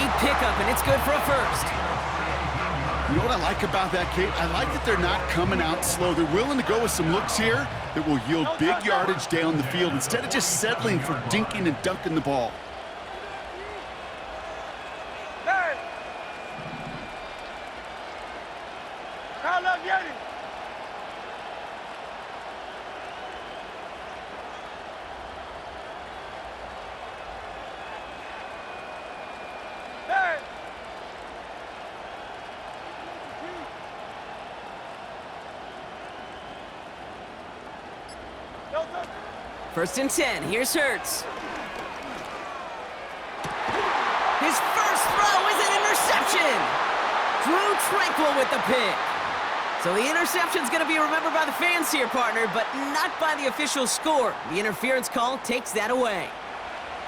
Great pickup, and it's good for a first. You know what I like about that, Kate? I like that they're not coming out slow. They're willing to go with some looks here that will yield big yardage down the field instead of just settling for dinking and dunking the ball. First and 10, here's Hurts. His first throw is an interception! Drew Tranquil with the pick. So the interception's gonna be remembered by the fans here, partner, but not by the official score. The interference call takes that away.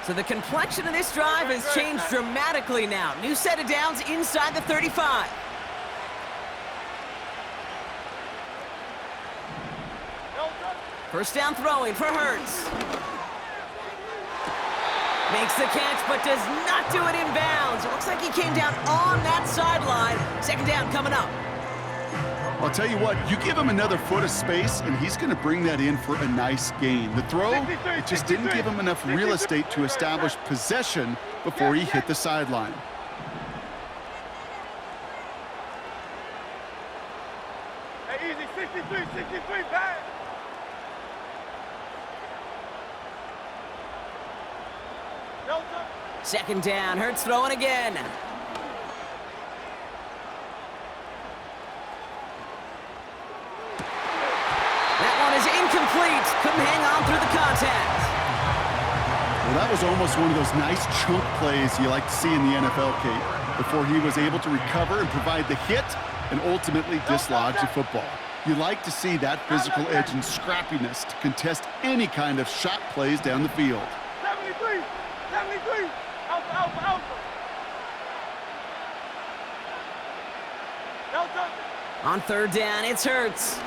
So the complexion of this drive has changed dramatically now. New set of downs inside the 35. First down throwing for Hurts. Makes the catch, but does not do it in bounds. It looks like he came down on that sideline. Second down coming up. I'll tell you what, you give him another foot of space, and he's going to bring that in for a nice gain. The throw, it just didn't give him enough real estate to establish possession before he hit the sideline. Hey, easy, 63, back. Second down, Hurts throwing again. That one is incomplete. Couldn't hang on through the contact. Well, that was almost one of those nice chunk plays you like to see in the NFL, Kate, before he was able to recover and provide the hit and ultimately dislodge the football. You like to see that physical edge and scrappiness to contest any kind of shot plays down the field. 73, Alpha. On third down, it's Hurts.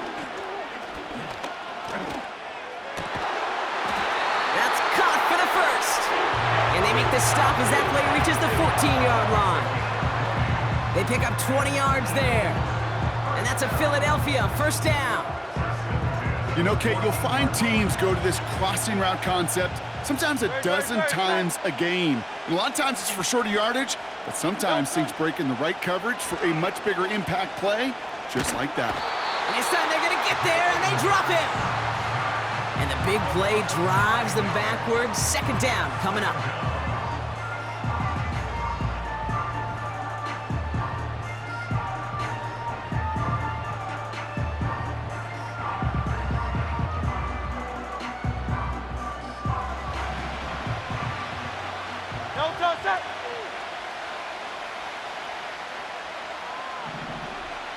That's caught for the first. And they make the stop as that play reaches the 14-yard line. They pick up 20 yards there. And that's a Philadelphia first down. You know, Kate, you'll find teams go to this crossing route concept sometimes a dozen times a game. And a lot of times it's for shorter yardage, but sometimes things break in the right coverage for a much bigger impact play, just like that. And this time they're going to get there, and they drop him. And the big play drives them backwards. Second down coming up.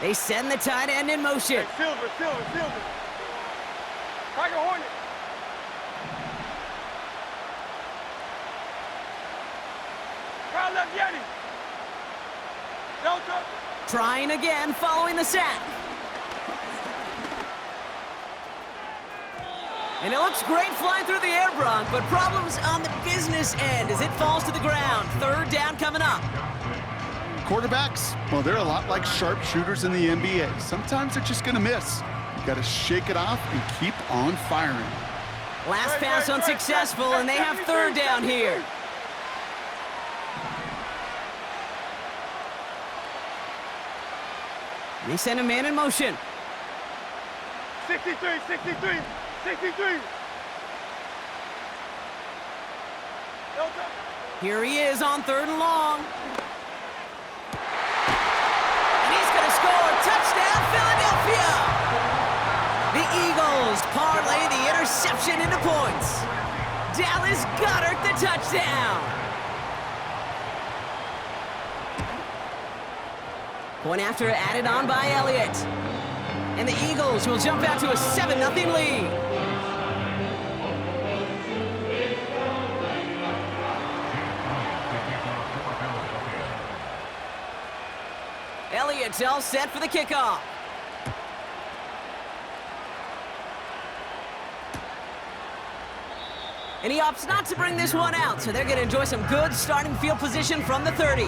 They send the tight end in motion. Hey, Silver. Tiger Hornet. Crowd left Yeti. Delta. Trying again following the sack. And it looks great flying through the air, Bronk, but problems on the business end as it falls to the ground. Third down coming up. Quarterbacks, well, they're a lot like sharpshooters in the NBA. Sometimes they're just going to miss. You got to shake it off and keep on firing. Last pass unsuccessful, and they have third down here. They send a man in motion. 63. Here he is on third and long. And he's going to score. Touchdown, Philadelphia! The Eagles parlay the interception into points. Dallas Goedert the touchdown. Point after added on by Elliott. And the Eagles will jump out to a 7-0 lead. Elliott's all set for the kickoff. And he opts not to bring this one out, so they're going to enjoy some good starting field position from the 30.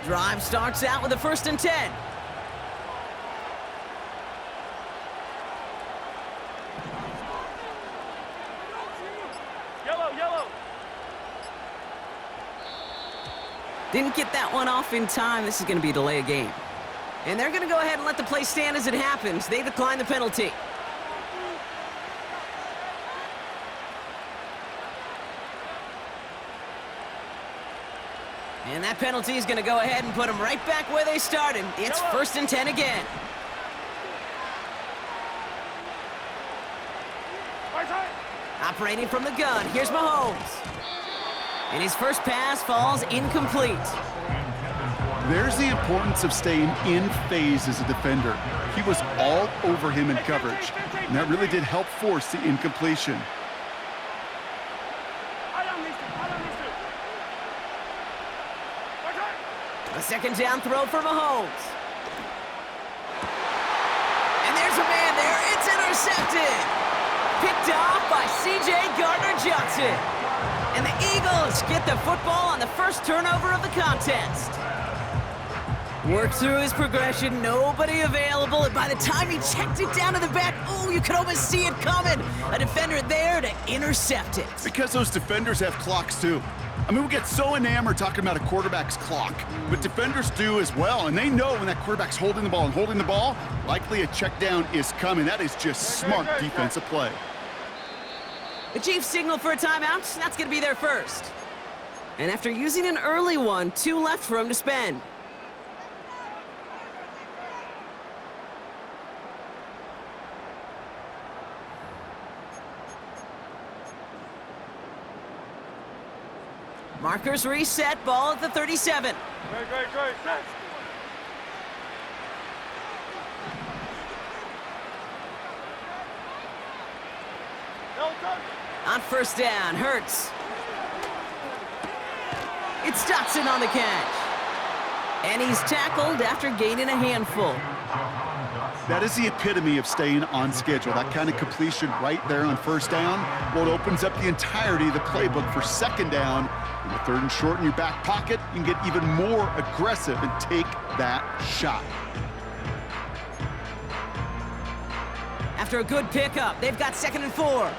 Drive starts out with a 1st and 10. Yellow. Didn't get that one off in time. This is going to be a delay of game. And they're going to go ahead and let the play stand as it happens. They decline the penalty. And that penalty is going to go ahead and put them right back where they started. It's 1st and 10 again. Operating from the gun, here's Mahomes. And his first pass falls incomplete. There's the importance of staying in phase as a defender. He was all over him in coverage, and that really did help force the incompletion. A 2nd down throw for Mahomes. And there's a man there. It's intercepted. Picked off by C.J. Gardner-Johnson. And the Eagles get the football on the first turnover of the contest. Worked through his progression, nobody available, and by the time he checked it down to the back, oh, you could almost see it coming. A defender there to intercept it. Because those defenders have clocks too. I mean, we get so enamored talking about a quarterback's clock, but defenders do as well, and they know when that quarterback's holding the ball, likely a check down is coming. That is just smart defensive play. The Chiefs signal for a timeout. That's going to be their first. And after using an early one, 2 left for him to spend. Markers reset, ball at the 37. Great. Set. On 1st down, Hurts. It's Dotson on the catch. And he's tackled after gaining a handful. That is the epitome of staying on schedule. That kind of completion right there on 1st down, well, it opens up the entirety of the playbook for 2nd down. In the 3rd and short in your back pocket, you can get even more aggressive and take that shot. After a good pickup, they've got 2nd and 4.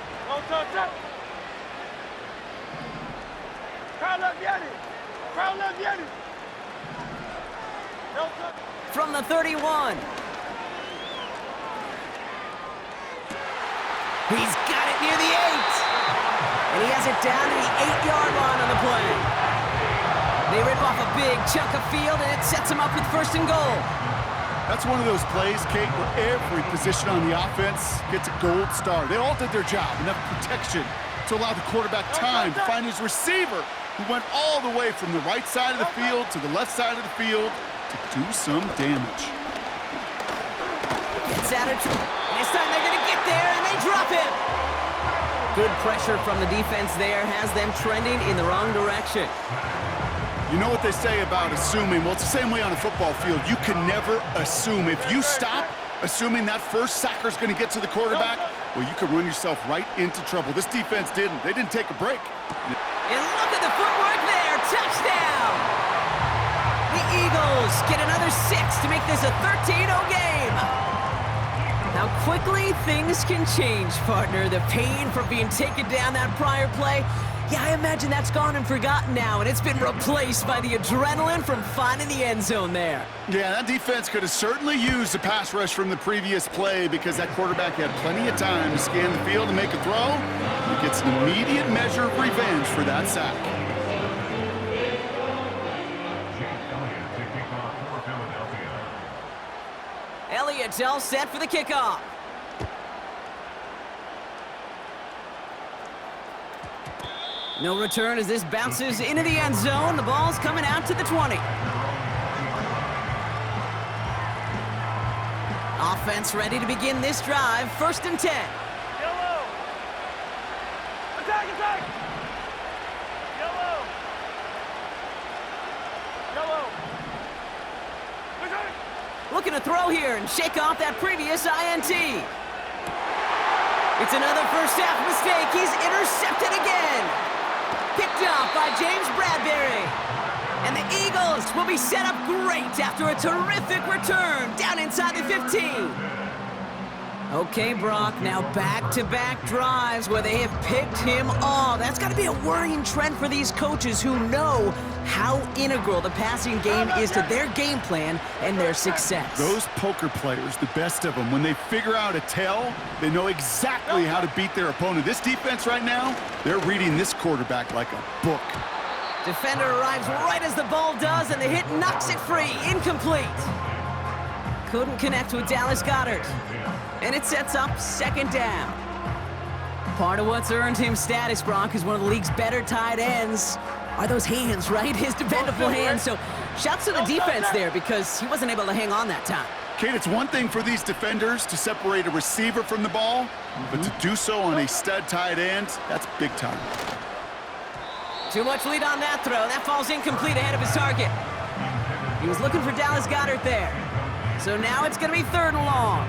From the 31. He's got it near the 8. And he has it down to the 8-yard line on the play. They rip off a big chunk of field, and it sets him up with 1st and goal. That's one of those plays, Kate, where every position on the offense gets a gold star. They all did their job, enough protection to allow the quarterback time to find his receiver, who went all the way from the right side of the field to the left side of the field to do some damage. Gets out of this time they're going to get there, and they drop him. Good pressure from the defense there has them trending in the wrong direction. You know what they say about assuming? Well, it's the same way on a football field. You can never assume. If you stop assuming that first sacker's going to get to the quarterback, well, you could run yourself right into trouble. This defense didn't. They didn't take a break. And look at the footwork there. Touchdown! The Eagles get another 6 to make this a 13-0 game. How quickly things can change, partner. The pain from being taken down that prior play, yeah, I imagine that's gone and forgotten now, and it's been replaced by the adrenaline from finding the end zone there. Yeah, that defense could have certainly used the pass rush from the previous play because that quarterback had plenty of time to scan the field and make a throw. He gets an immediate measure of revenge for that sack. Elliott's all set for the kickoff. No return as this bounces into the end zone. The ball's coming out to the 20. Offense ready to begin this drive. 1st and 10. Yellow. Attack, attack. Yellow. Yellow. Attack. Looking to throw here and shake off that previous INT. It's another first half mistake. He's intercepted again. Picked off by James Bradbury. And the Eagles will be set up great after a terrific return down inside the 15. Okay, Brock, now back-to-back drives where they have picked him off. That's got to be a worrying trend for these coaches who know how integral the passing game is to their game plan and their success. Those poker players, the best of them, when they figure out a tell, they know exactly how to beat their opponent. This defense right now, they're reading this quarterback like a book. Defender arrives right as the ball does, and the hit knocks it free. Incomplete. Couldn't connect with Dallas Goedert. And it sets up 2nd down. Part of what's earned him status, Brock, is one of the league's better tight ends. Are those hands, right? His dependable hands. So shouts to the defense there because he wasn't able to hang on that time. Kate, it's one thing for these defenders to separate a receiver from the ball, but to do so on a stud tight end, that's big time. Too much lead on that throw. That falls incomplete ahead of his target. He was looking for Dallas Goedert there. So now it's going to be 3rd and long.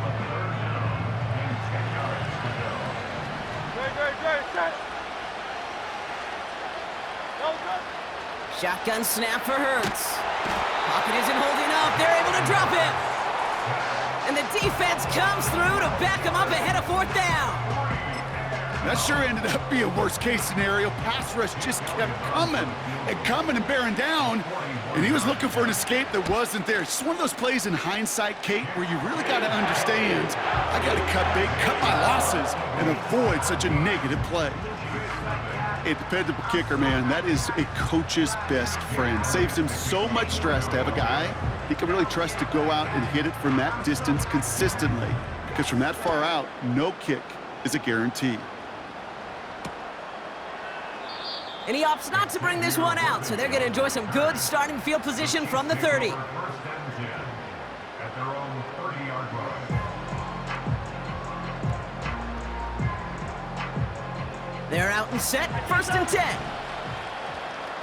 Shotgun snap for Hurts. Pocket isn't holding up. They're able to drop it. And the defense comes through to back him up ahead of 4th down. That sure ended up being a worst-case scenario. Pass rush just kept coming and bearing down, and he was looking for an escape that wasn't there. It's just one of those plays in hindsight, Kate, where you really got to understand, I got to cut bait, cut my losses, and avoid such a negative play. A dependable kicker, man, that is a coach's best friend. Saves him so much stress to have a guy he can really trust to go out and hit it from that distance consistently, because from that far out, no kick is a guarantee. And he opts not to bring this one out, so they're going to enjoy some good starting field position from the 30. At their own 30-yard line. They're out and set. 1st and 10.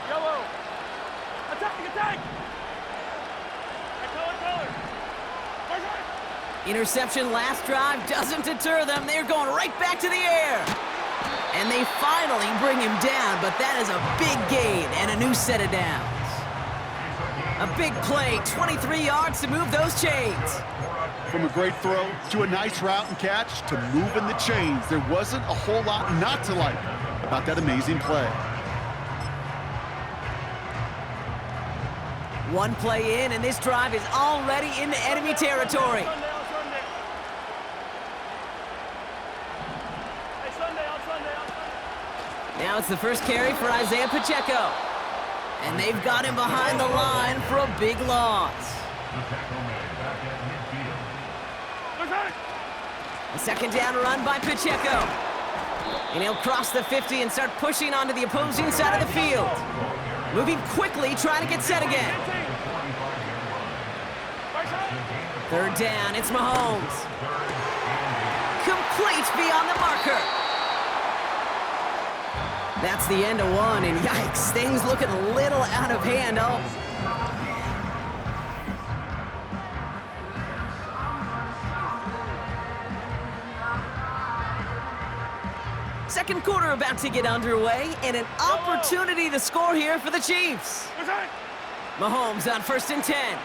Yellow. Attack, attack. Color. Interception last drive doesn't deter them. They're going right back to the air. And they finally bring him down, but that is a big gain and a new set of downs. A big play, 23 yards to move those chains. From a great throw to a nice route and catch to moving the chains, there wasn't a whole lot not to like about that amazing play. One play in, and this drive is already into enemy territory. Now it's the first carry for Isaiah Pacheco. And they've got him behind the line for a big loss. A 2nd down run by Pacheco. And he'll cross the 50 and start pushing onto the opposing side of the field. Moving quickly, trying to get set again. 3rd down, it's Mahomes. Complete beyond the marker. That's the end of one, and yikes, things looking a little out of hand. Oh. Second quarter about to get underway, and an opportunity to score here for the Chiefs. Mahomes on 1st and 10.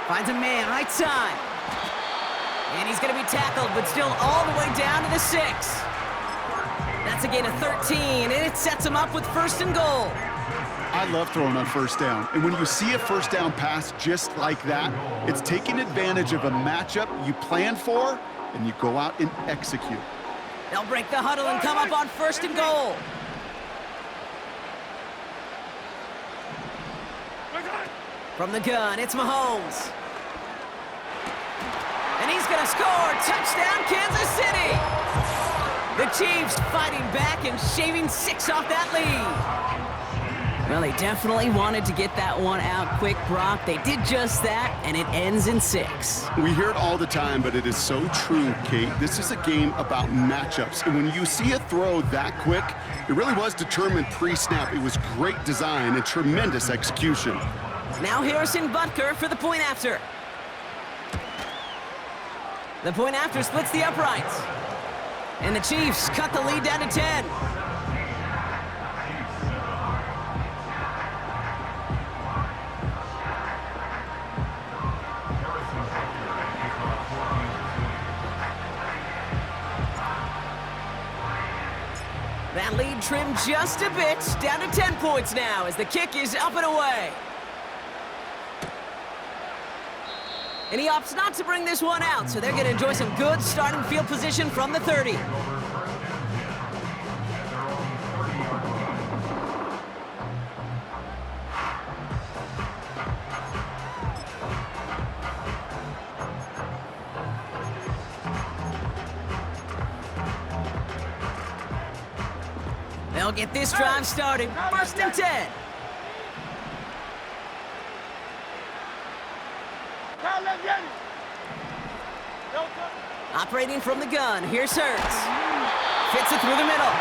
Finds a man, right side. And he's going to be tackled, but still all the way down to the 6. That's a gain of 13, and it sets him up with 1st and goal. I love throwing on 1st down. And when you see a 1st down pass just like that, it's taking advantage of a matchup you plan for, and you go out and execute. They'll break the huddle and come up on 1st and goal. From the gun, it's Mahomes. And he's going to score. Touchdown, Kansas City. The Chiefs fighting back and shaving 6 off that lead. Well, they definitely wanted to get that one out quick, Brock. They did just that, and it ends in 6. We hear it all the time, but it is so true, Kate. This is a game about matchups. And when you see a throw that quick, it really was determined pre-snap. It was great design and tremendous execution. Now Harrison Butker for the point after. The point after splits the uprights. And the Chiefs cut the lead down to 10. That lead trimmed just a bit, down to 10 points now as the kick is up and away. And he opts not to bring this one out, so they're going to enjoy some good starting field position from the 30. They'll get this drive started. First and 10. Operating from the gun, here's Hurts. Fits it through the middle.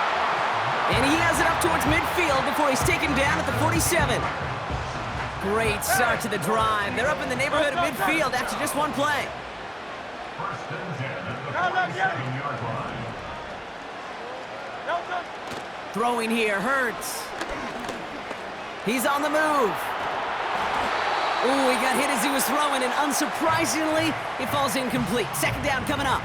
And he has it up towards midfield before he's taken down at the 47. Great start to the drive. They're up in the neighborhood of midfield after just one play. First and 10 at the 47-yard line. Throwing here, Hurts. He's on the move. Ooh, he got hit as he was throwing, and unsurprisingly, it falls incomplete. Second down coming up.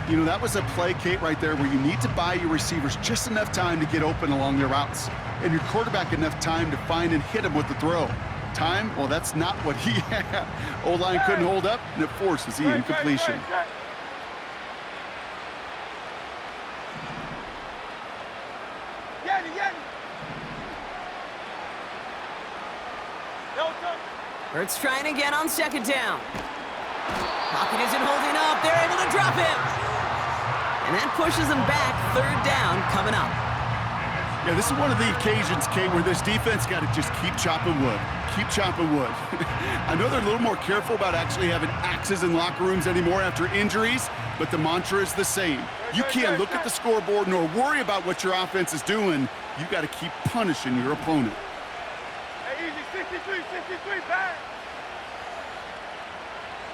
You know, that was a play, Kate, right there where you need to buy your receivers just enough time to get open along their routes, and your quarterback enough time to find and hit him with the throw. Time? Well, that's not what he had. O-line couldn't hold up, and it forces the incompletion. Hurts trying again on second down. Pocket isn't holding up. They're able to drop him. And that pushes them back. Third down coming up. Yeah, this is one of the occasions, Kate, where this defense got to just keep chopping wood. Keep chopping wood. I know they're a little more careful about actually having axes in locker rooms anymore after injuries, but the mantra is the same. You can't look at the scoreboard nor worry about what your offense is doing. You got to keep punishing your opponent. Hey, easy, 63, back.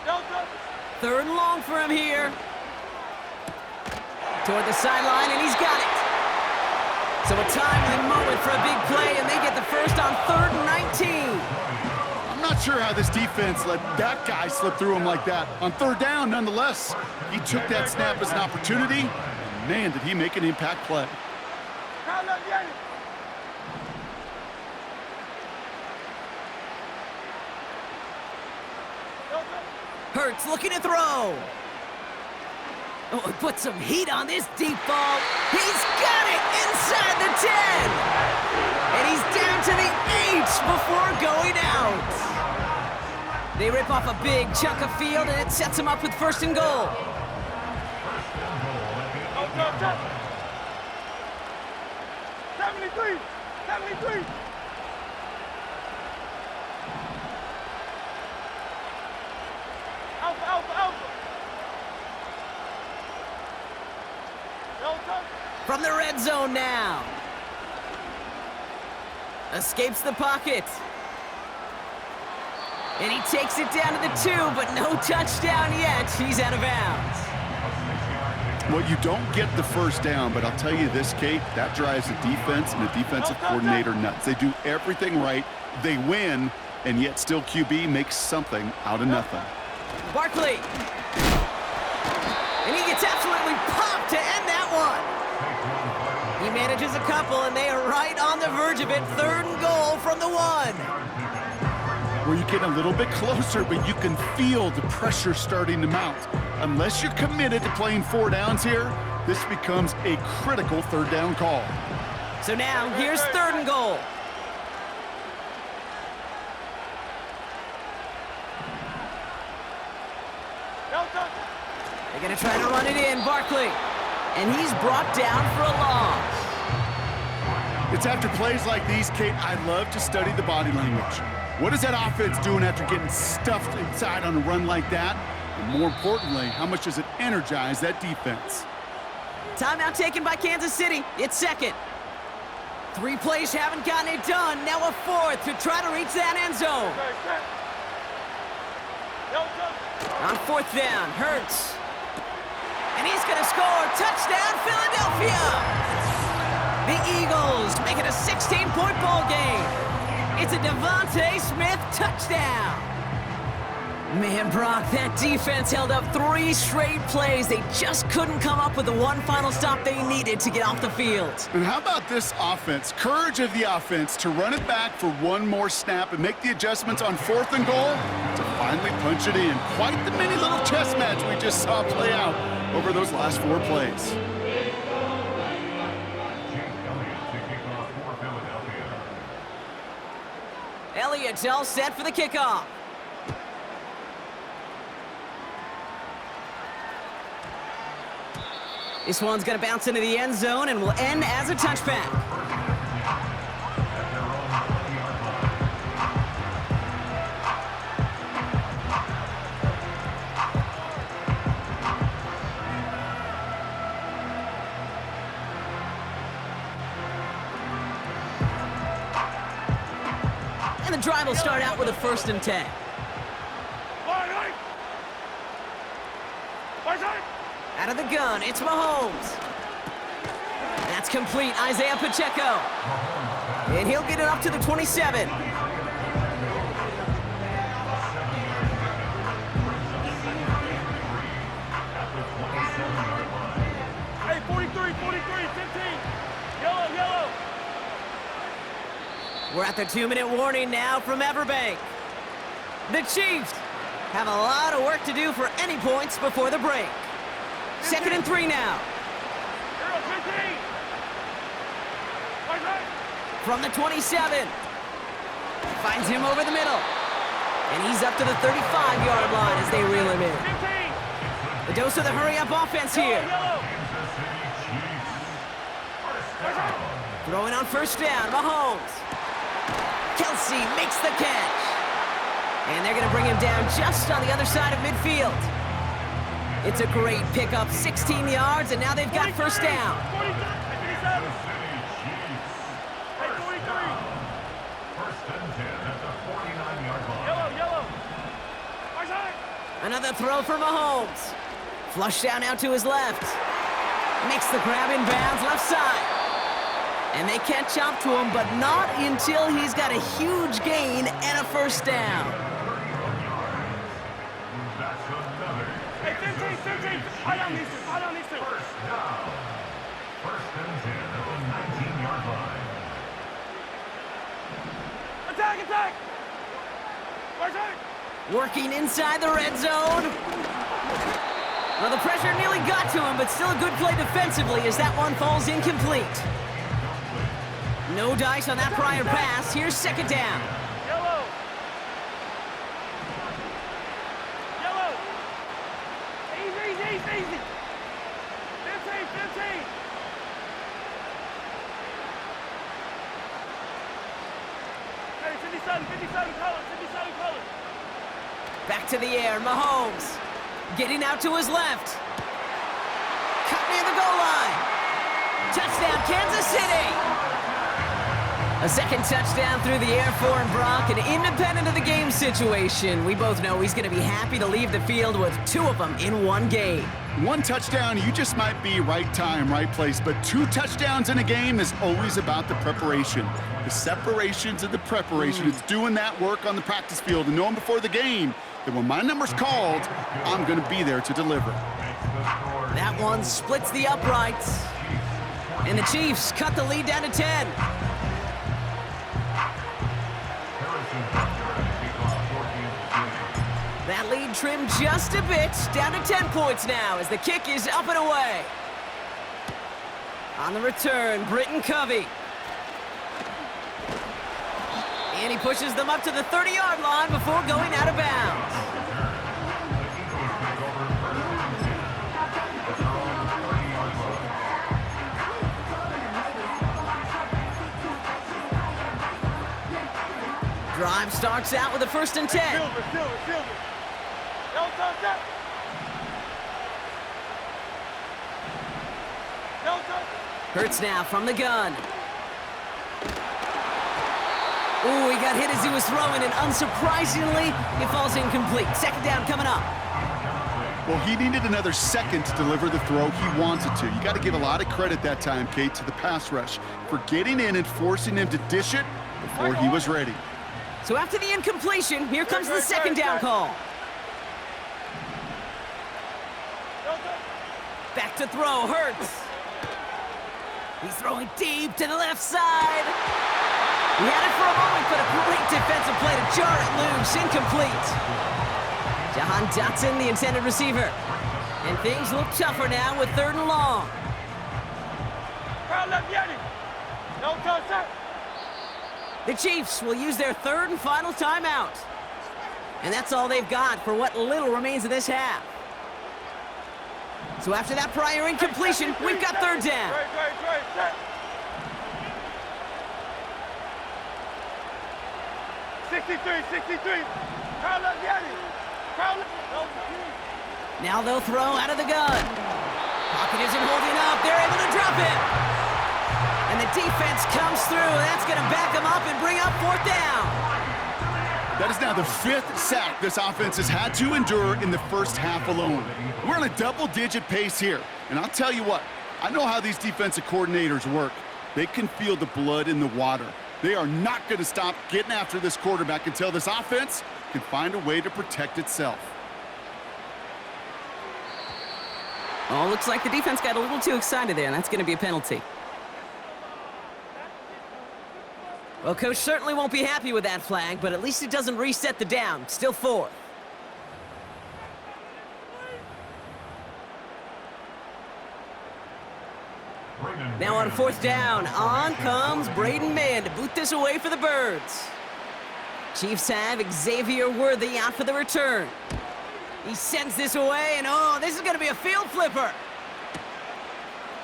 Delta. Third and long for him here. Toward the sideline, and he's got it. So a timely moment for a big play, and they get the first on 3rd and 19. I'm not sure how this defense let that guy slip through him like that. On 3rd down, nonetheless, he took that snap as an opportunity, and man, did he make an impact play. Hurts looking to throw. Oh, he put some heat on this deep ball. He's got it inside the 10. And he's down to the 8 before going out. They rip off a big chunk of field, and it sets him up with 1st and goal. 73. Alpha. Delta. From the red zone now. Escapes the pocket. And he takes it down to the 2, but no touchdown yet. He's out of bounds. Well, you don't get the first down, but I'll tell you this, Kate, that drives the defense and the defensive coordinator nuts. They do everything right. They win, and yet still QB makes something out of nothing. Barkley. And he gets absolutely popped to end that one. He manages a couple, and they are right on the verge of it. 3rd and goal from the 1. Where you get a little bit closer, but you can feel the pressure starting to mount. Unless you're committed to playing 4 downs here, this becomes a critical 3rd down call. So now, here's 3rd and goal. They're going to try to run it in, Barkley. And he's brought down for a loss. It's after plays like these, Kate, I love to study the body language. What is that offense doing after getting stuffed inside on a run like that? And more importantly, how much does it energize that defense? Timeout taken by Kansas City. It's second. 3 plays haven't gotten it done. Now a 4th to try to reach that end zone. On 4th down, Hurts. And he's going to score. Touchdown, Philadelphia! The Eagles make it a 16-point ball game. It's a Devontae Smith touchdown. Man, Brock, that defense held up 3 straight plays. They just couldn't come up with the one final stop they needed to get off the field. And how about this offense? Courage of the offense to run it back for one more snap and make the adjustments on 4th and goal to finally punch it in. Quite the mini little chess match we just saw play out over those last 4 plays. Elliott's all set for the kickoff. This one's going to bounce into the end zone and will end as a touchback. And the drive will start out with a 1st and 10. Out of the gun, it's Mahomes. That's complete, Isaiah Pacheco. And he'll get it up to the 27. Hey, 43, 15. Yellow. We're at the 2-minute warning now from Everbank. The Chiefs have a lot of work to do for any points before the break. 2nd and 3 now. From the 27. Finds him over the middle. And he's up to the 35-yard line as they reel him in. The dose of the hurry-up offense here. Throwing on 1st down, Mahomes. Kelsey makes the catch. And they're going to bring him down just on the other side of midfield. It's a great pickup, 16 yards, and now they've got 1st down. Another throw for Mahomes. Flush down out to his left. Makes the grab in bounds left side. And they catch up to him, but not until he's got a huge gain and a 1st down. Hey, 15. I don't need to. 1st down. 1st and 10 at the 19-yard line. Attack! Working inside the red zone. Well, the pressure nearly got to him, but still a good play defensively as that one falls incomplete. No dice on that prior pass. Here's 2nd down. Yellow. Easy. 15. Hey, 57 colors. Back to the air, Mahomes. Getting out to his left. Cut near the goal line. Touchdown, Kansas City. A 2nd touchdown through the air for him, Brock, and independent of the game situation. We both know he's going to be happy to leave the field with 2 of them in one game. 1 touchdown, you just might be right time, right place, but 2 touchdowns in a game is always about the preparation. The separations and the preparation. It's doing that work on the practice field and knowing before the game that when my number's called, I'm going to be there to deliver. That one splits the uprights. And the Chiefs cut the lead down to 10. That lead trimmed just a bit, down to 10 points now as the kick is up and away. On the return, Britton Covey. And he pushes them up to the 30-yard line before going out of bounds. Drive starts out with a 1st and 10. Receiver. Don't touch that. Don't touch. Curt's now from the gun. Ooh, he got hit as he was throwing, and unsurprisingly, it falls incomplete. 2nd down coming up. Well, he needed another second to deliver the throw he wanted to. You got to give a lot of credit that time, Kate, to the pass rush for getting in and forcing him to dish it before he was ready. So after the incompletion, here comes the 2nd down call. Back to throw, Hurts. He's throwing deep to the left side. He had it for a moment, but a great defensive play to jar it loose. Incomplete. Jahan Dotson, the intended receiver. And things look tougher now with 3rd and long. Don't touch that. The Chiefs will use their 3rd and final timeout. And that's all they've got for what little remains of this half. So after that prior incompletion, we've got 3rd down. Set. 63. Now they'll throw out of the gun. Pocket isn't holding up. They're able to drop it. And the defense comes through. That's going to back them up and bring up 4th down. That is now the 5th sack this offense has had to endure in the first half alone. We're on a double-digit pace here. And I'll tell you what, I know how these defensive coordinators work. They can feel the blood in the water. They are not going to stop getting after this quarterback until this offense can find a way to protect itself. Oh, looks like the defense got a little too excited there, and that's going to be a penalty. Well, Coach certainly won't be happy with that flag, but at least it doesn't reset the down. Still 4th. Now on 4th down, on comes Braden Mann to boot this away for the Birds. Chiefs have Xavier Worthy out for the return. He sends this away, and oh, this is going to be a field flipper.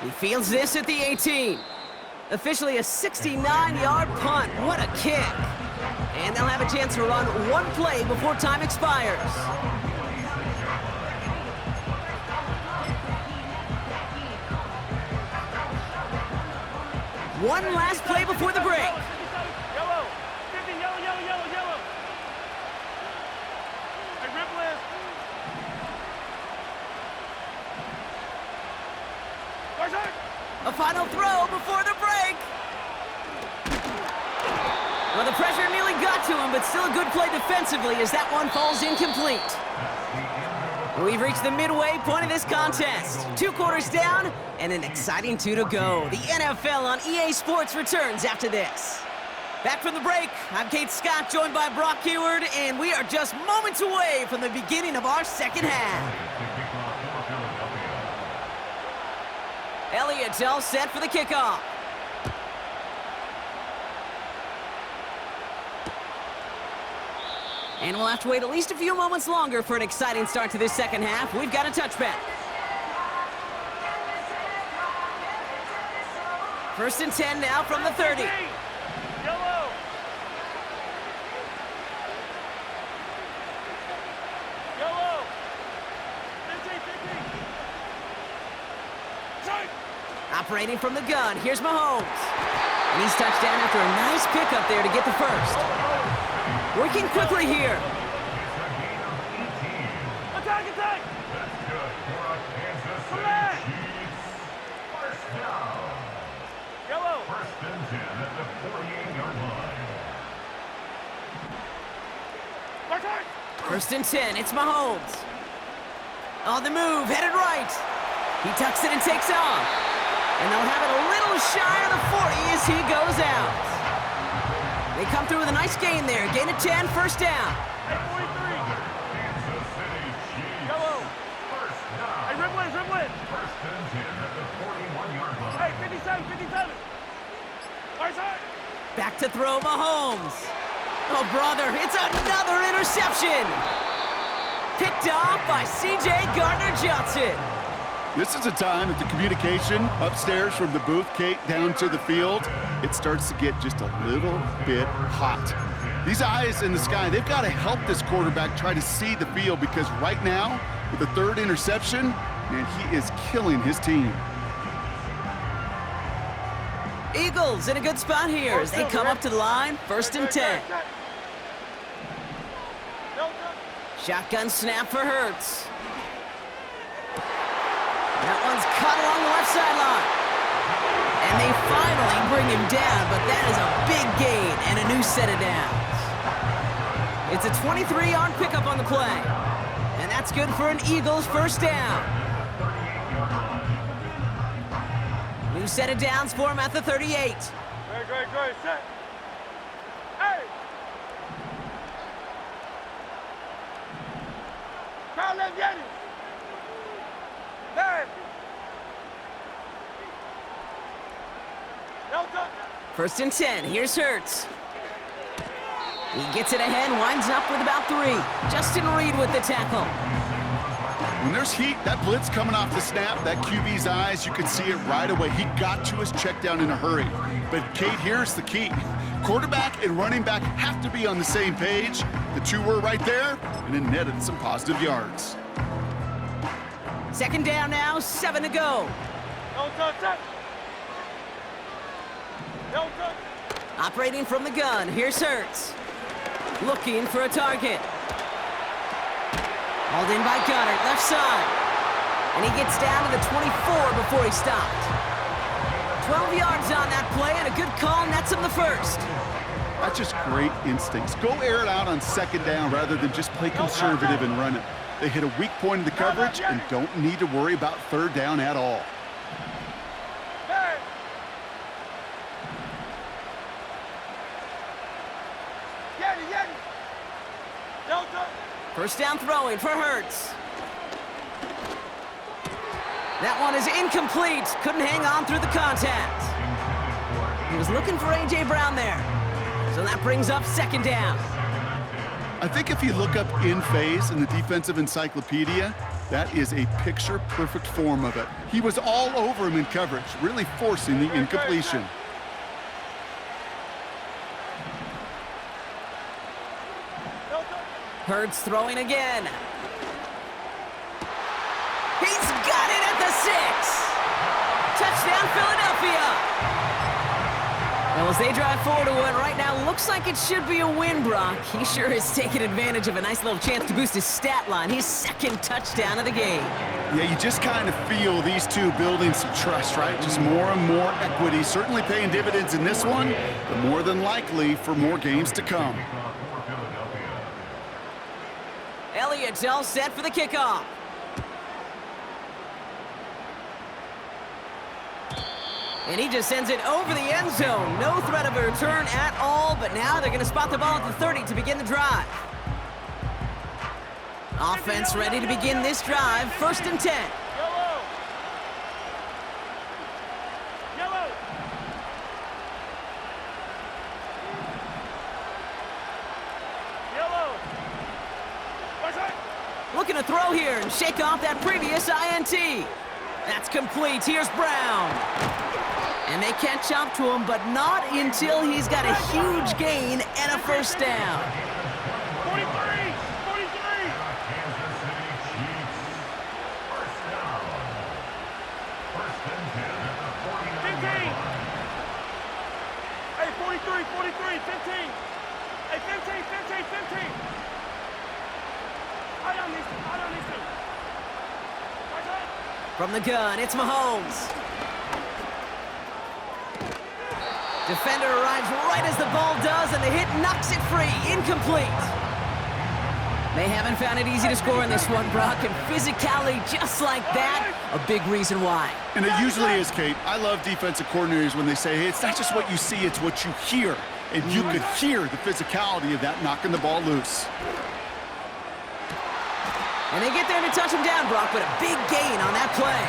He fields this at the 18. Officially a 69-yard punt. What a kick. And they'll have a chance to run one play before time expires. One last play before the break. Yellow. 50, yellow. Hey, Ripple. A final throw before the break. Well, the pressure nearly got to him, but still a good play defensively as that one falls incomplete. We've reached the midway point of this contest. 2 quarters down and an exciting 2 to go. The NFL on EA Sports returns after this. Back from the break, I'm Kate Scott, joined by Brock Heward, and we are just moments away from the beginning of our second half. Elliott's all set for the kickoff. And we'll have to wait at least a few moments longer for an exciting start to this second half. We've got a touchback. 1st and 10 now from the 30. Yellow. Yellow. 50. Operating from the gun, here's Mahomes. And he's touched down after a nice pickup there to get the first. Working quickly here. Attack! That's good for a Kansas City Come Chiefs. First down. Yellow. 1st and 10 at the 48-yard line. 1st and 10, it's Mahomes. On the move, headed right. He tucks it and takes off. And they'll have it a little shy of the 40 as he goes out. They come through with a nice gain there. Gain of 10, 1st down. Hey, 43. Kansas City Chiefs. Yellow. First down. Hey, Ripple. 1st and 10 at the 41-yard line. Hey, 57. Right side. Back to throw Mahomes. Oh, brother, it's another interception. Picked off by C.J. Gardner-Johnson. This is a time that the communication upstairs from the booth, Kate, down to the field, it starts to get just a little bit hot. These eyes in the sky, they've got to help this quarterback try to see the field because right now, with the third interception, man, he is killing his team. Eagles in a good spot here as they come up to the line, 1st and 10. Shotgun snap for Hurts. That one's caught along the left sideline. And they finally bring him down, but that is a big gain and a new set of downs. It's a 23-yard pickup on the play. And that's good for an Eagles 1st down. New set of downs for him at the 38. Great, set. Hey! Crowd, let's get it! There! 1st and 10, here's Hurts. He gets it ahead, winds up with about 3. Justin Reed with the tackle. When there's heat, that blitz coming off the snap, that QB's eyes, you can see it right away. He got to his check down in a hurry. But Kate, here's the key. Quarterback and running back have to be on the same page. The two were right there, and it netted some positive yards. 2nd down now, 7 to go. Don't touch it! Don't touch! Operating from the gun, here's Hurts. Looking for a target. Hauled in by Gunner, left side. And he gets down to the 24 before he stopped. 12 yards on that play, and a good call nets him the 1st. That's just great instincts. Go air it out on 2nd down rather than just play conservative and run it. They hit a weak point in the coverage and don't need to worry about 3rd down at all. First down throwing for Hurts. That one is incomplete. Couldn't hang on through the contact. He was looking for A.J. Brown there. So that brings up 2nd down. I think if you look up in phase in the defensive encyclopedia, that is a picture-perfect form of it. He was all over him in coverage, really forcing the incompletion. Hurts throwing again. He's got it at the 6. Touchdown, Philadelphia. Well, as they drive forward to one right now, looks like it should be a win, Brock. He sure has taken advantage of a nice little chance to boost his stat line. His 2nd touchdown of the game. Yeah, you just kind of feel these two building some trust, right? Just more and more equity. Certainly paying dividends in this one, but more than likely for more games to come. Elliott's all set for the kickoff. And he just sends it over the end zone. No threat of a return at all, but now they're going to spot the ball at the 30 to begin the drive. Offense ready to begin this drive, 1st and 10. Yellow! Yellow! Yellow! What's that? Looking to throw here and shake off that previous INT. That's complete. Here's Brown. And they catch up to him, but not until he's got a huge gain and a 1st down. 43! 43! First down. 1st and 10 at the 49. 15! Hey, 43, 15! Hey, 15! I don't need to. What's that? From the gun, it's Mahomes. Defender arrives right as the ball does, and the hit knocks it free. Incomplete. They haven't found it easy to score in this one, Brock, and physicality just like that, a big reason why. And it usually is, Kate. I love defensive coordinators when they say, hey, it's not just what you see, it's what you hear. And you could hear the physicality of that knocking the ball loose. And they get there to touch him down, Brock, but a big gain on that play.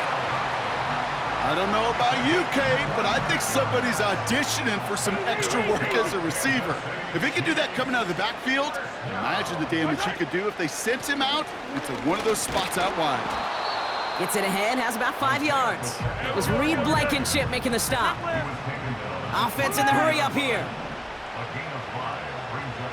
I don't know about you, Kate, but I think somebody's auditioning for some extra work as a receiver. If he could do that coming out of the backfield, imagine the damage he could do if they sent him out into one of those spots out wide. Gets it ahead, has about 5 yards. It was Reed Blankenship making the stop. Offense in the hurry up here. A gain of 5 brings up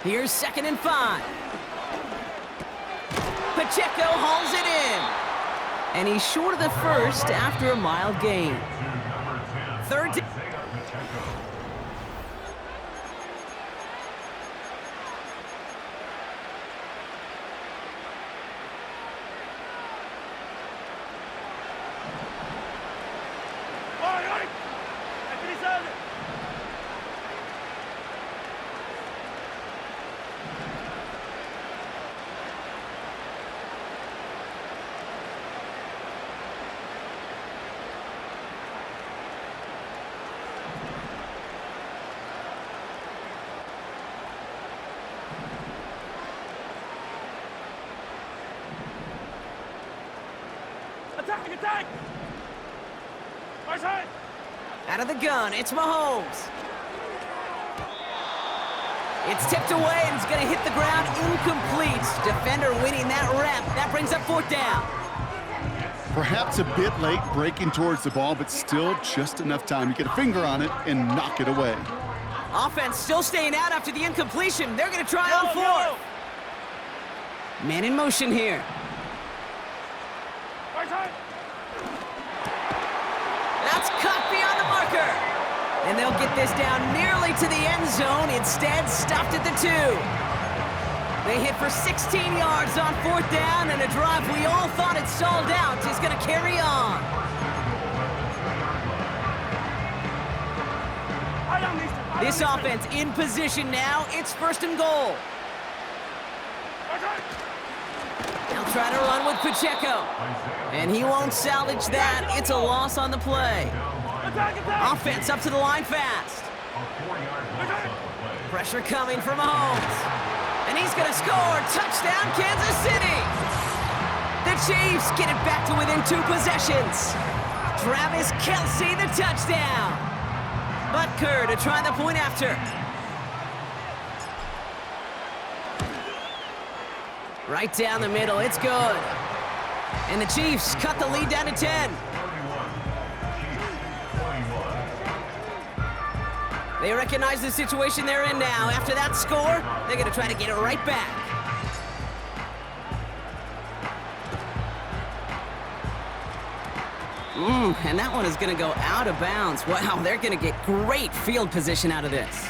Here's 2nd and 5. Pacheco hauls it in. And he's short of the first after a mild gain. 3rd down. Attack! Right side! Out of the gun, it's Mahomes. It's tipped away and it's going to hit the ground incomplete. Defender winning that rep. That brings up 4th down. Perhaps a bit late breaking towards the ball, but still just enough time to get a finger on it and knock it away. Offense still staying out after the incompletion. They're going to try on 4th. Man in motion here. Right side! That's caught beyond the marker. And they'll get this down nearly to the end zone. Instead, stopped at the 2. They hit for 16 yards on 4th down, and a drive we all thought had stalled out is going to carry on. This offense in position now. It's 1st and goal. They'll try to run with Pacheco. And he won't salvage that. It's a loss on the play. Offense up to the line fast. Pressure coming from Mahomes. And he's going to score. Touchdown, Kansas City. The Chiefs get it back to within 2 possessions. Travis Kelce, the touchdown. But Curt to try the point after. Right down the middle, it's good. And the Chiefs cut the lead down to 10. They recognize the situation they're in now. After that score, they're going to try to get it right back. And that one is going to go out of bounds. Wow, they're going to get great field position out of this.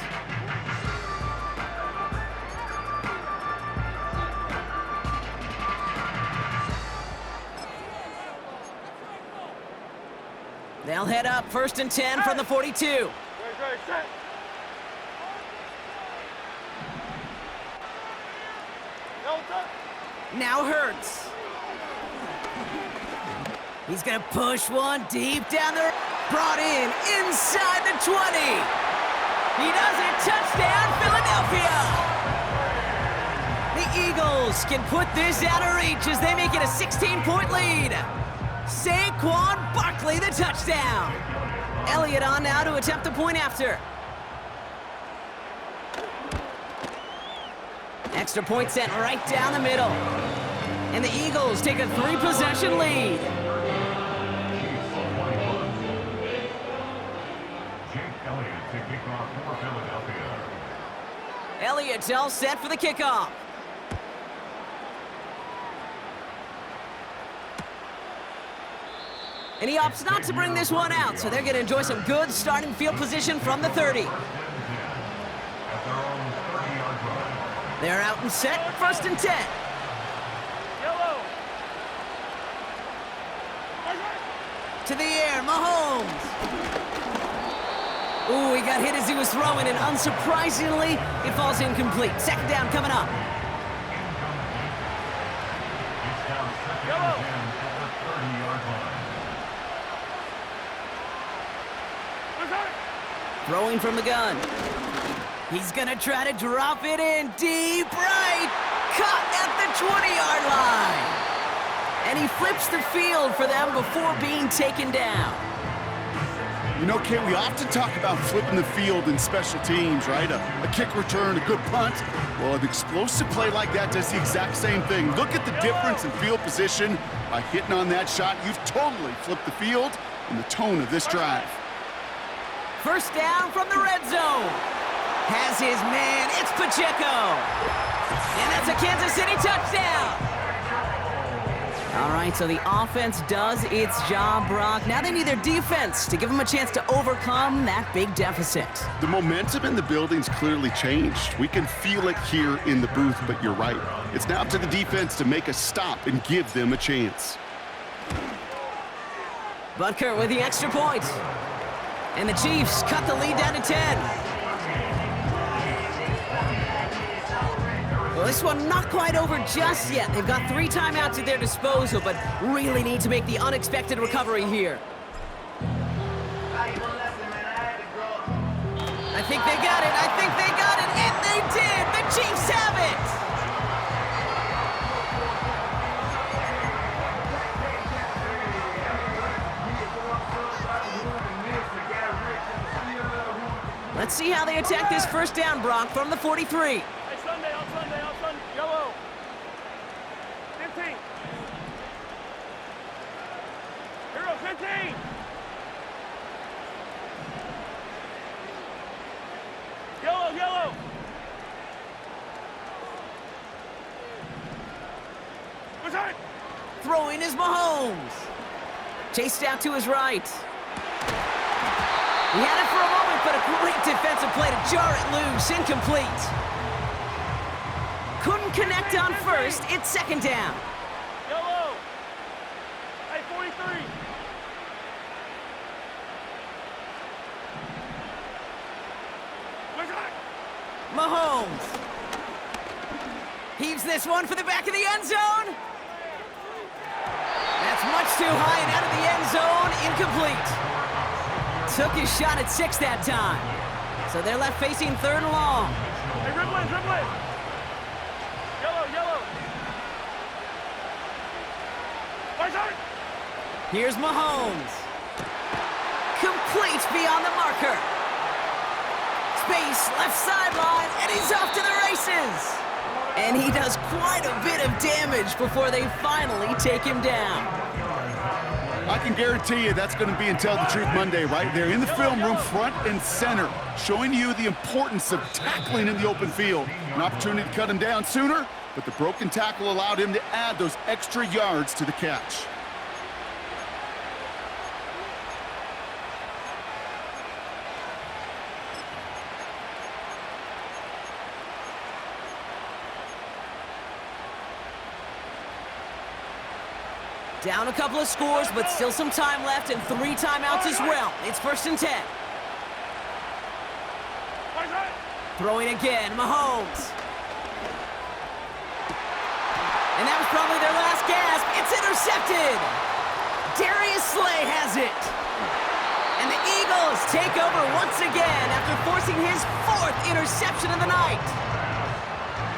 They'll head up 1st and 10 from the 42. Set. Now Hurts. He's going to push one deep down the... Brought in inside the 20. He does it. Touchdown, Philadelphia. The Eagles can put this out of reach as they make it a 16-point lead. Saquon Barkley, the touchdown. Elliott on now to attempt the point after. Extra point sent right down the middle. And the Eagles take a 3-possession lead. Elliott's all set for the kickoff. And he opts not to bring this one out, so they're going to enjoy some good starting field position from the 30. They're out and set, 1st and 10. Yellow. To the air, Mahomes. Ooh, he got hit as he was throwing, and unsurprisingly, it falls incomplete. 2nd down coming up. Yellow. Throwing from the gun. He's gonna try to drop it in deep right. Caught at the 20-yard line. And he flips the field for them before being taken down. You know, Kate, we often talk about flipping the field in special teams, right? A kick return, a good punt. Well, an explosive play like that does the exact same thing. Look at the difference in field position. By hitting on that shot, you've totally flipped the field and the tone of this drive. 1st down from the red zone. Has his man. It's Pacheco. And that's a Kansas City touchdown. All right, so the offense does its job, Brock. Now they need their defense to give them a chance to overcome that big deficit. The momentum in the building's clearly changed. We can feel it here in the booth, but you're right. It's now up to the defense to make a stop and give them a chance. But Curt with the extra point. And the Chiefs cut the lead down to 10. Well, this one not quite over just yet. They've got 3 timeouts at their disposal, but really need to make the unexpected recovery here. I think they got it. I think they got it. And they did. The Chiefs have it. Let's see how they attack this first down, Brock, from the 43. Yellow. 15. Hero, 15. Yellow. What's that? Throwing is Mahomes. Chased out to his right. He had it for a moment, but a great defensive play to jar it loose. Incomplete. Couldn't connect on first. It's second down. Yellow. Hey, 43. What's that? Mahomes. Heaves this one for the back of the end zone. That's much too high and out of the end zone. Incomplete. Took his shot at 6 that time. So they're left facing 3rd and long. Hey, dribble it. Yellow. What's that? Here's Mahomes. Complete beyond the marker. Space, left sideline, and he's off to the races. And he does quite a bit of damage before they finally take him down. I can guarantee you that's going to be in Tell the Truth Monday right there in the film room, front and center, showing you the importance of tackling in the open field. An opportunity to cut him down sooner, but the broken tackle allowed him to add those extra yards to the catch. Down a couple of scores, but still some time left and 3 timeouts as well. It's 1st and 10. Throwing again, Mahomes. And that was probably their last gasp. It's intercepted. Darius Slay has it. And the Eagles take over once again after forcing his 4th interception of the night.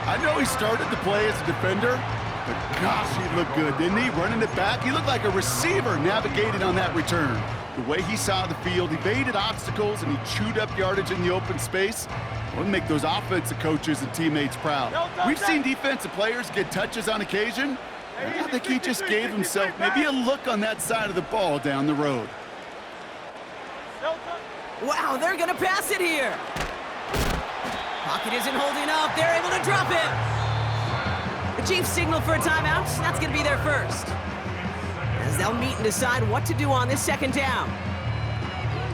I know he started to play as a defender, but gosh, he looked good, didn't he? Running it back, he looked like a receiver navigating on that return. The way he saw the field, evaded obstacles, and he chewed up yardage in the open space. Would make those offensive coaches and teammates proud. We've seen defensive players get touches on occasion. I think he just gave himself maybe a look on that side of the ball down the road. Wow, they're going to pass it here. Pocket isn't holding up. They're able to drop it. The Chiefs signal for a timeout. That's going to be their first, as they'll meet and decide what to do on this second down.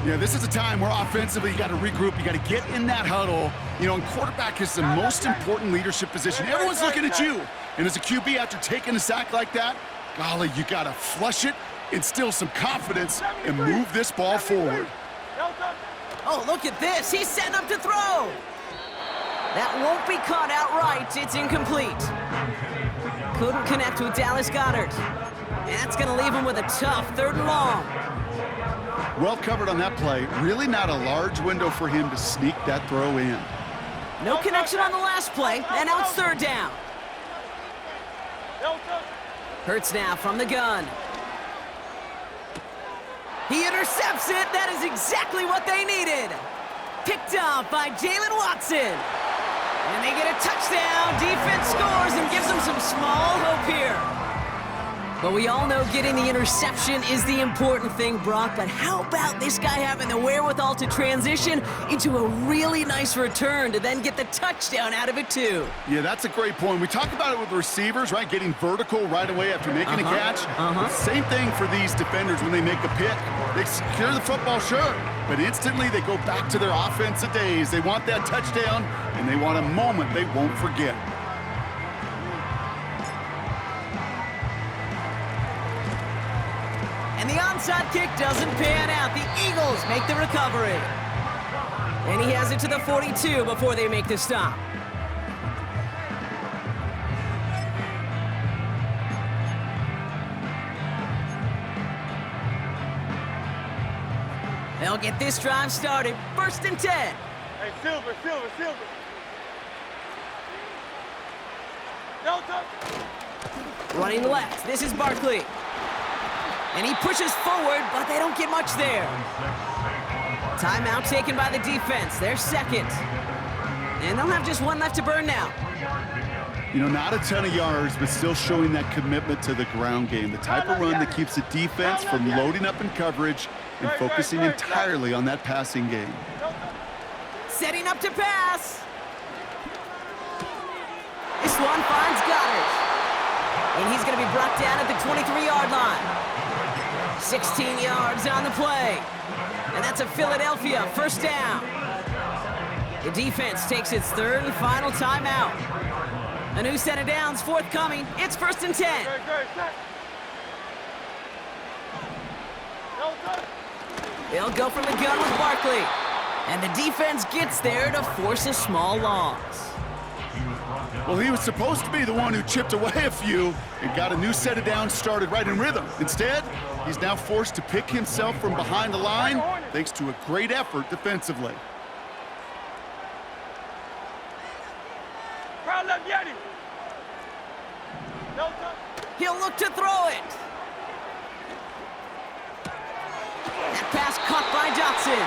Yeah, this is a time where offensively you got to regroup, you got to get in that huddle. You know, and quarterback is the most important leadership position. Everyone's looking at you. And as a QB, after taking a sack like that, golly, you got to flush it, instill some confidence, and move this ball forward. Oh, look at this. He's setting up to throw. That won't be caught outright. It's incomplete. Couldn't connect with Dallas Goedert. And that's going to leave him with a tough 3rd and long. Well covered on that play. Really not a large window for him to sneak that throw in. No connection on the last play, and now it's 3rd down. Hurts now from the gun. He intercepts it. That is exactly what they needed. Picked up by Jalen Watson. And they get a touchdown. Defense scores and gives them some small hope here. Well, we all know getting the interception is the important thing, Brock, but how about this guy having the wherewithal to transition into a really nice return to then get the touchdown out of it, too? Yeah, that's a great point. We talk about it with receivers, right? Getting vertical right away after making a catch. Same thing for these defenders when they make a pick. They secure the football, sure, but instantly they go back to their offensive days. They want that touchdown, and they want a moment they won't forget. And the onside kick doesn't pan out. The Eagles make the recovery. And he has it to the 42 before they make the stop. They'll get this drive started. 1st and 10. Hey, Silver. Delta. Running left. This is Barkley. And he pushes forward, but they don't get much there. Timeout taken by the defense. They're second. And they'll have just one left to burn now. You know, not a ton of yards, but still showing that commitment to the ground game. The type of run that keeps the defense from loading up in coverage and focusing entirely on that passing game. Setting up to pass. This one finds Goddard. And he's going to be brought down at the 23-yard line. 16 yards on the play. And that's a Philadelphia 1st down. The defense takes its 3rd and final timeout. A new set of downs forthcoming. It's 1st and 10. They'll go from the gun with Barkley. And the defense gets there to force a small loss. Well, he was supposed to be the one who chipped away a few and got a new set of downs started right in rhythm. Instead, he's now forced to pick himself from behind the line thanks to a great effort defensively. He'll look to throw it. That pass caught by Dotson.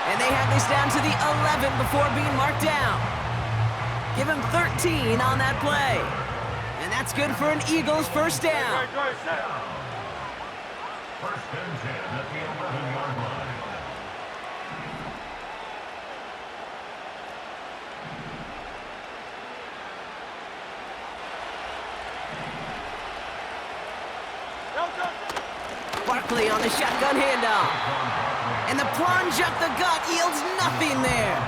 And they have this down to the 11 before being marked down. Give him 13 on that play. And that's good for an Eagles 1st down. 1st and 10 at the 11-yard line. Barkley on the shotgun handoff. And the plunge up the gut yields nothing there.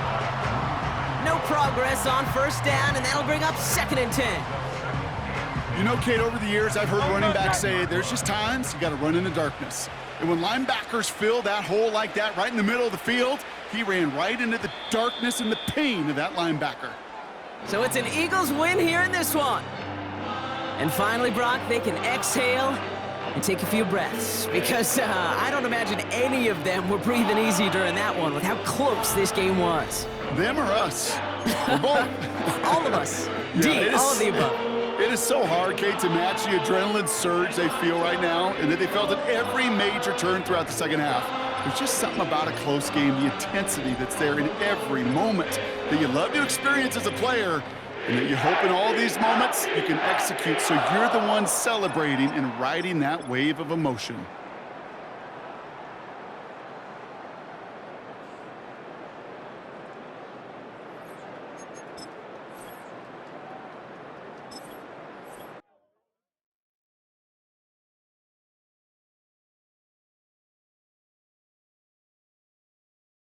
No progress on 1st down, and that'll bring up 2nd and 10. You know, Kate, over the years, I've heard running backs say there's just times you got to run in the darkness. And when linebackers fill that hole like that right in the middle of the field, he ran right into the darkness and the pain of that linebacker. So it's an Eagles win here in this one. And finally, Brock, they can exhale and take a few breaths, because I don't imagine any of them were breathing easy during that one with how close this game was. Them or us? We're both. All of us. Yeah, All of the above. It is so hard, Kate, to match the adrenaline surge they feel right now, and that they felt at every major turn throughout the 2nd half. There's just something about a close game, the intensity that's there in every moment that you love to experience as a player, and that you hope in all these moments you can execute so you're the one celebrating and riding that wave of emotion.